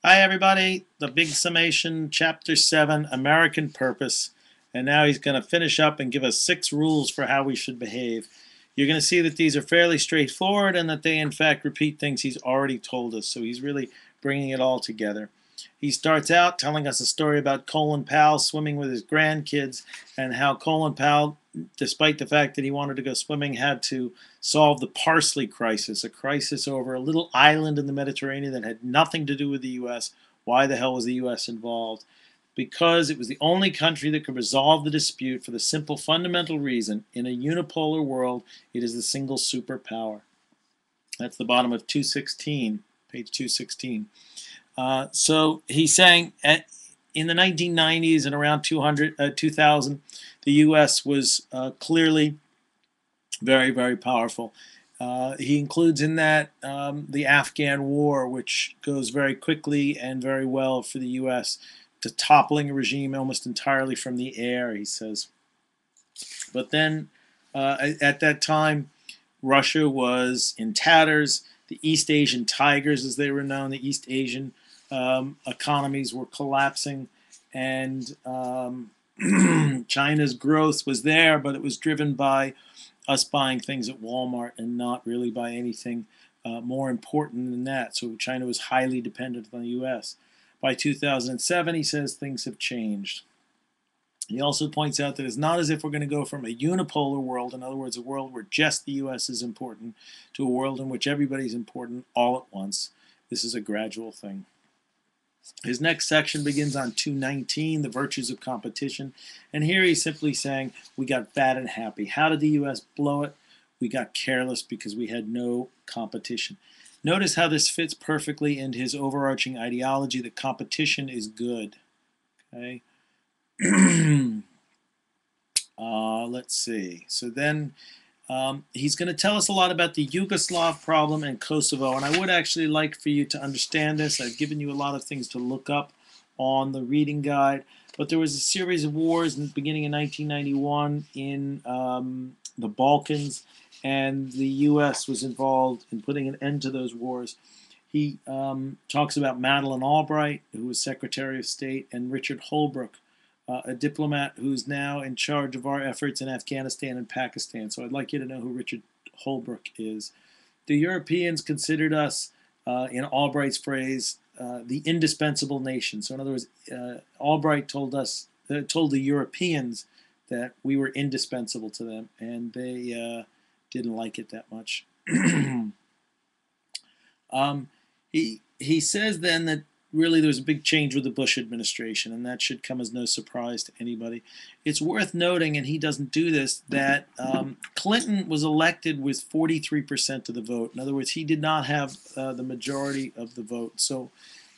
Hi, everybody. The big summation, Chapter 7, American Purpose. And now he's going to finish up and give us 6 rules for how we should behave. You're going to see that these are fairly straightforward and that they, in fact, repeat things he's already told us. So he's really bringing it all together. He starts out telling us a story about Colin Powell swimming with his grandkids and how Colin Powell, despite the fact that he wanted to go swimming, had to solve the parsley crisis, a crisis over a little island in the Mediterranean that had nothing to do with the U.S. Why the hell was the U.S. involved? Because it was the only country that could resolve the dispute for the simple fundamental reason in a unipolar world, it is the single superpower. That's the bottom of 216, page 216. So he's saying in the 1990s and around 2000, the U.S. was clearly very, very powerful. He includes in that the Afghan War, which goes very quickly and very well for the U.S. to toppling a regime almost entirely from the air, he says. But then at that time, Russia was in tatters. The East Asian Tigers, as they were known, the East Asian economies were collapsing, and China's growth was there, but it was driven by us buying things at Walmart and not really by anything more important than that. So China was highly dependent on the U.S. By 2007, he says things have changed. He also points out that it's not as if we're going to go from a unipolar world, in other words, a world where just the U.S. is important, to a world in which everybody's important all at once. This is a gradual thing. His next section begins on 219, the virtues of competition. And here he's simply saying, we got fat and happy. How did the U.S. blow it? We got careless because we had no competition. Notice how this fits perfectly into his overarching ideology that competition is good. Okay. Let's see. So then he's going to tell us a lot about the Yugoslav problem and Kosovo, and I would actually like for you to understand this. I've given you a lot of things to look up on the reading guide, but there was a series of wars beginning in 1991 in the Balkans, and the U.S. was involved in putting an end to those wars. He talks about Madeleine Albright, who was Secretary of State, and Richard Holbrooke, a diplomat who's now in charge of our efforts in Afghanistan and Pakistan. So I'd like you to know who Richard Holbrooke is. The Europeans considered us, in Albright's phrase, the indispensable nation. So in other words, Albright told the Europeans that we were indispensable to them, and they didn't like it that much. He says then that really there was a big change with the Bush administration, and that should come as no surprise to anybody. It's worth noting, and he doesn't do this, that Clinton was elected with 43% of the vote. In other words, he did not have the majority of the vote. So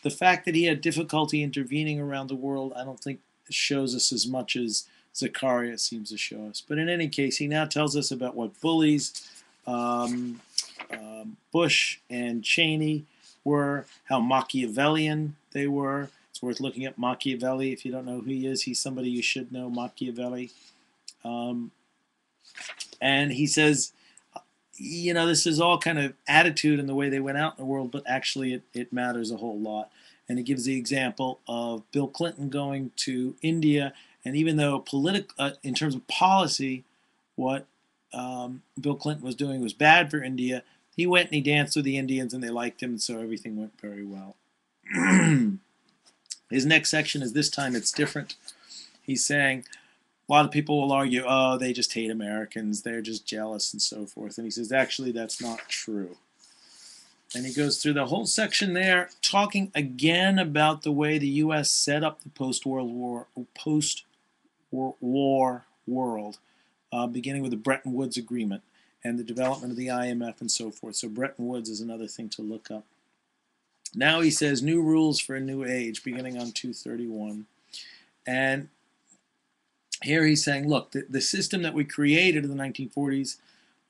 the fact that he had difficulty intervening around the world, I don't think shows us as much as Zakaria seems to show us. But in any case, he now tells us about what bullies Bush and Cheney were, how Machiavellian they were. It's worth looking at Machiavelli. If you don't know who he is, he's somebody you should know, Machiavelli. And he says, you know, this is all kind of attitude in the way they went out in the world, but actually it matters a whole lot. And he gives the example of Bill Clinton going to India, and even though in terms of policy, what Bill Clinton was doing was bad for India, he went and he danced with the Indians and they liked him, and so everything went very well. His next section is this time it's different. He's saying a lot of people will argue, oh, they just hate Americans, they're just jealous and so forth. And he says, actually, that's not true. And he goes through the whole section there, talking again about the way the U.S. set up the post-war world, beginning with the Bretton Woods Agreement and the development of the IMF and so forth. So Bretton Woods is another thing to look up. Now he says new rules for a new age, beginning on 231. And here he's saying, look, the system that we created in the 1940s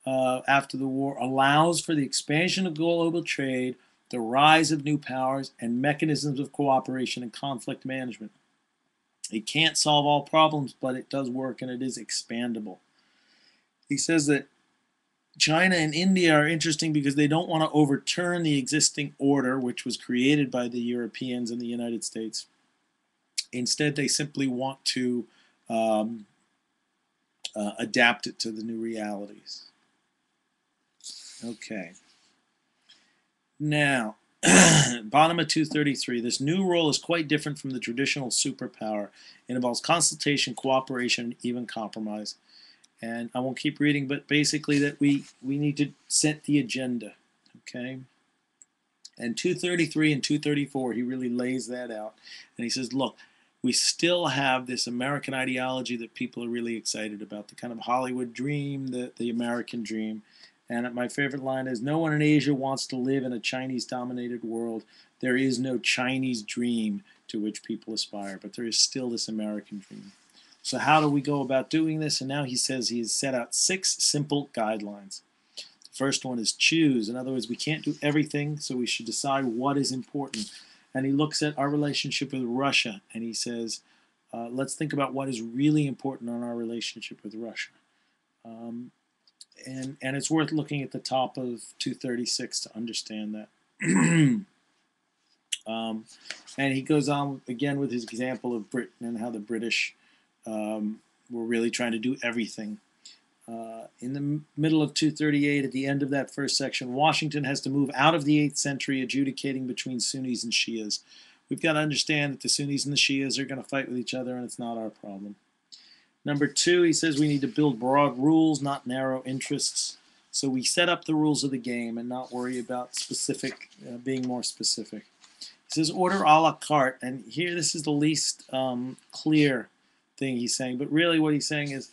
after the war allows for the expansion of global trade, the rise of new powers, and mechanisms of cooperation and conflict management. It can't solve all problems, but it does work and it is expandable. He says that China and India are interesting because they don't want to overturn the existing order, which was created by the Europeans and the United States. Instead, they simply want to um, adapt it to the new realities. Okay. Now, bottom of 233, this new role is quite different from the traditional superpower. It involves consultation, cooperation, and even compromise. And I won't keep reading, but basically that we need to set the agenda. Okay. And 233 and 234, he really lays that out. And he says, look, we still have this American ideology that people are really excited about, the kind of Hollywood dream, the American dream. And my favorite line is, no one in Asia wants to live in a Chinese-dominated world. There is no Chinese dream to which people aspire, but there is still this American dream. So how do we go about doing this? And now he says he has set out 6 simple guidelines. The first one is choose. In other words, we can't do everything, so we should decide what is important. And he looks at our relationship with Russia, and he says, let's think about what is really important on our relationship with Russia. And it's worth looking at the top of 236 to understand that. And he goes on again with his example of Britain and how the British were really trying to do everything. In the middle of 238, at the end of that first section, Washington has to move out of the 8th century adjudicating between Sunnis and Shias. We've got to understand that the Sunnis and the Shias are going to fight with each other, and it's not our problem. Number 2, he says we need to build broad rules, not narrow interests. So we set up the rules of the game and not worry about being more specific. He says order a la carte, and here this is the least clear thing he's saying, but really what he's saying is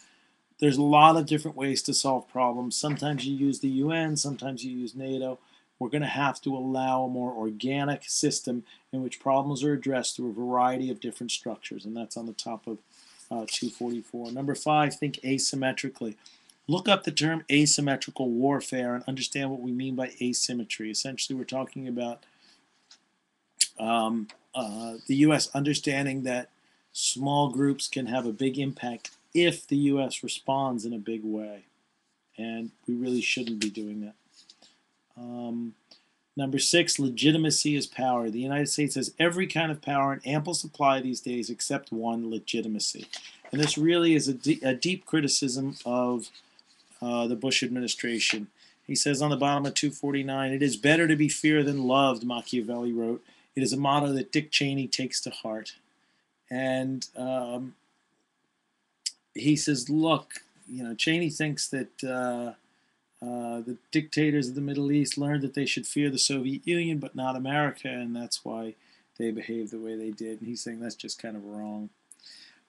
there's a lot of different ways to solve problems. Sometimes you use the UN, sometimes you use NATO. We're going to have to allow a more organic system in which problems are addressed through a variety of different structures, and that's on the top of 244. Number 5, think asymmetrically. Look up the term asymmetrical warfare and understand what we mean by asymmetry. Essentially, we're talking about the U.S. understanding that small groups can have a big impact if the U.S. responds in a big way. And we really shouldn't be doing that. Number 6, legitimacy is power. The United States has every kind of power in ample supply these days except one, legitimacy. And this really is a deep criticism of the Bush administration. He says on the bottom of 249, it is better to be feared than loved, Machiavelli wrote. It is a motto that Dick Cheney takes to heart. And he says, look, Cheney thinks that the dictators of the Middle East learned that they should fear the Soviet Union but not America, and that's why they behaved the way they did. And he's saying that's just kind of wrong.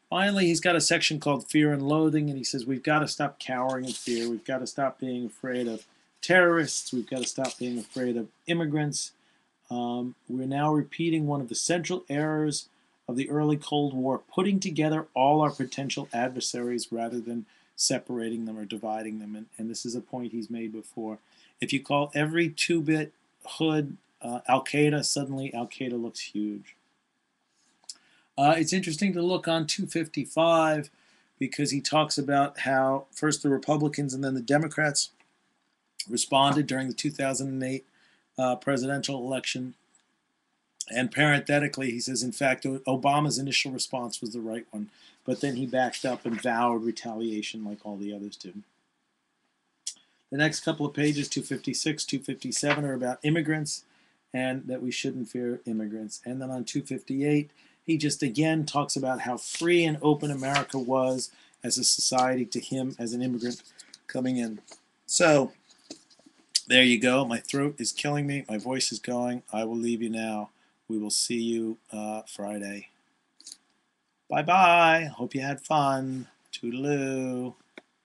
Finally, he's got a section called Fear and Loathing, and he says we've got to stop cowering in fear. We've got to stop being afraid of terrorists. We've got to stop being afraid of immigrants. We're now repeating one of the central errors of the early Cold War, putting together all our potential adversaries rather than separating them or dividing them. And this is a point he's made before. If you call every 2-bit hood Al-Qaeda, suddenly Al-Qaeda looks huge. It's interesting to look on 255 because he talks about how first the Republicans and then the Democrats responded during the 2008 presidential election. And parenthetically, he says, in fact, Obama's initial response was the right one, but then he backed up and vowed retaliation like all the others did. The next couple of pages, 256, 257, are about immigrants and that we shouldn't fear immigrants. And then on 258, he just again talks about how free and open America was as a society to him as an immigrant coming in. So there you go. My throat is killing me. My voice is going. I will leave you now. We will see you Friday. Bye-bye. Hope you had fun. Toodaloo.